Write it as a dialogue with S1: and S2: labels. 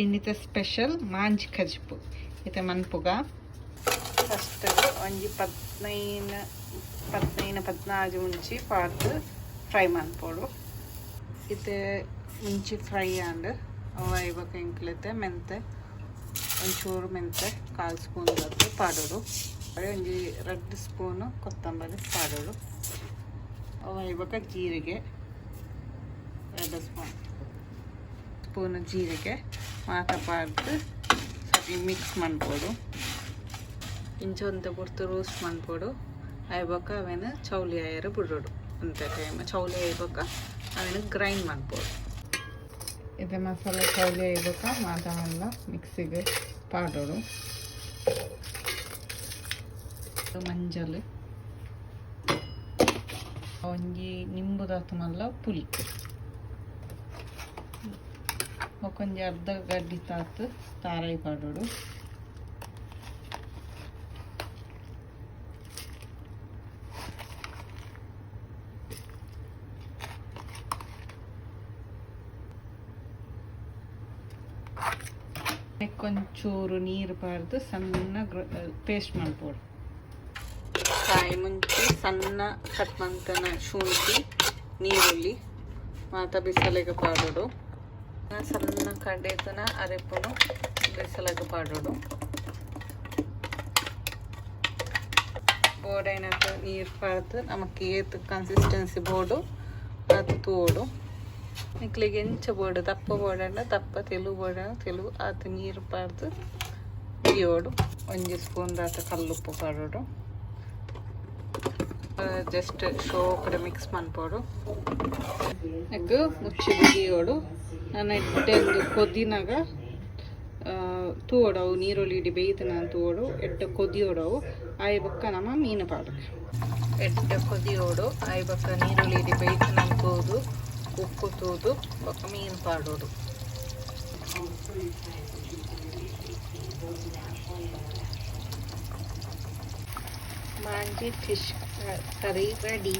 S1: ಇನ್ನಿತ special Manjhi ಕಜ್ಪು ಇತ್ತೆ ಮನ್ಪುಗ first ಒಂಜಿ 15 ಮುಂಚಿ ಪಾರ್ದು fry ಮನ್ಪೋಡು ಇತ್ತೆ ಮುಂಚಿ ಫ್ರೈ ಆಂಡ್ ಅವ ಇವಾಗ ಇಂಕ್ಲೆತೆ ಮೆಂತೆ ಒಂಚೂರು ಮೆಂತೆ 1/4 ಸ್ಪೂನ್ ಬತ್ತು ಪಾಡೋಡು ಒಂಜಿ 2 ಸ್ಪೂನು ಕೊತ್ತಂಬರಿ ಪಾಡೋಡು ಅವ ಇವಾಗ ಜೀರಿಗೆ 2 ಸ್ಪೂನು ಜೀರಿಗೆ ಮಾತ ಪಾಡ್ದು ಸರಿ ಮಿಕ್ಸ್ ಮನ್ಪೋಡು ಇಂಚೊಂತ ಪುರ್ತು ರೋಸ್ಟ್ ಮನ್ಪೋಡು ಐಬಕ್ಕ ಅವೇನ ಚೌಲಿ ಆಯರ ಬಿಡೋಡು ಅಂತ ಟೈಮ್ ಚೌಲಿ ಐಬಕ್ಕ ಅವೇನ ಗ್ರೈಂಡ್ ಮನ್ಪೋಡು ಇದು ಮಸಾಲೆ ಚೌಲಿ ಐಬಕ್ಕ ಮಾತವೆಲ್ಲ ಮಿಕ್ಸಿಗೆ ಪಾಡೋಡು ಮಂಜಲ್ ಒಂಜಿ ನಿಂಬುದಾತು ಮಲ್ಲ ಪುಳಿ ಒಂಜಿ ಅರ್ಧ ಗಡ್ಡಿ ತಾತು ತಾರಾಯಿ ಪಾಡೋಡು ಕೊಂಚೂರು ನೀರು ಪಾಡ್ದು ಸಣ್ಣ ಪೇಸ್ಟ್ ಮಾಡ್ಬೋದು ಕಾಯಿ ಮುಂಚೆ ಸಣ್ಣ ಕಟ್ ಮಂತನ ಶುಂಠಿ ನೀರುಳ್ಳಿ ಮಾತ ಬಿಸಲೆಗೆ ಪಾಡೋಡು ಸಣ್ಣ ಕಡೆತನ ಅರೆಪುನು ಬಿಸಲೆಗೆ ಪಾಡೋಡು ಬೋಡೈನಕ್ಕೆ ನೀರು ಪಾಡ್ದು ನಮಕ್ ಏತ್ ಕನ್ಸಿಸ್ಟೆನ್ಸಿ ಬೋಡು ಅದು ತೋಡು ನಿಕ್ಲಿಗೆ ಎಂಚ ಬೋಡು ದಪ್ಪ ಬೋಡಂಡ ದಪ್ಪ ತೆಲು ಬೋಡ ತೆಲು ಅದು ನೀರು ಪಾಡ್ದು ಬಿಯೋಡು ಒಂಜಿ ಸ್ಪೂನ್ ದಾತ ಕಲ್ಲುಪ್ಪು ಪಾಡೋಡು ಜಸ್ಟ್ ಶೋ ಕಡೆ ಮಿಕ್ಸ್ ಮನ್ಪೋಡು ಎಗ್ ಮುಚ್ಚಿ ಬಿಡಿಯೋಡು ನಾನು ಎಡ್ಡೆಂದು ಕೊದಿನಾಗ ತೂವಡವು ನೀರುಳ್ಳಿ ಇಡಿ ಬೇಯ್ತನ ತೂವಡು ಎಡ್ಡೆ ಕೊದಿಯೋಡವು ಆಯ್ಬಕ್ಕ ನಮ್ಮ ಮೀನು ಪಾಡು ಎಡ್ಡೆ ಕೊದಿಯೋಡು ಆಯ್ಬಕ್ಕ ನೀರುಳ್ಳಿ ಇಡಿ ಬೇಯ್ತನ ತೂದು ಉಪ್ಪು ತೂದು ಬೊಕ್ಕ ಮೀನು ಪಾಡೋಡು ಮಾಂಜಿ ಫಿಶ್ ಕರಿ ರೆಡಿ.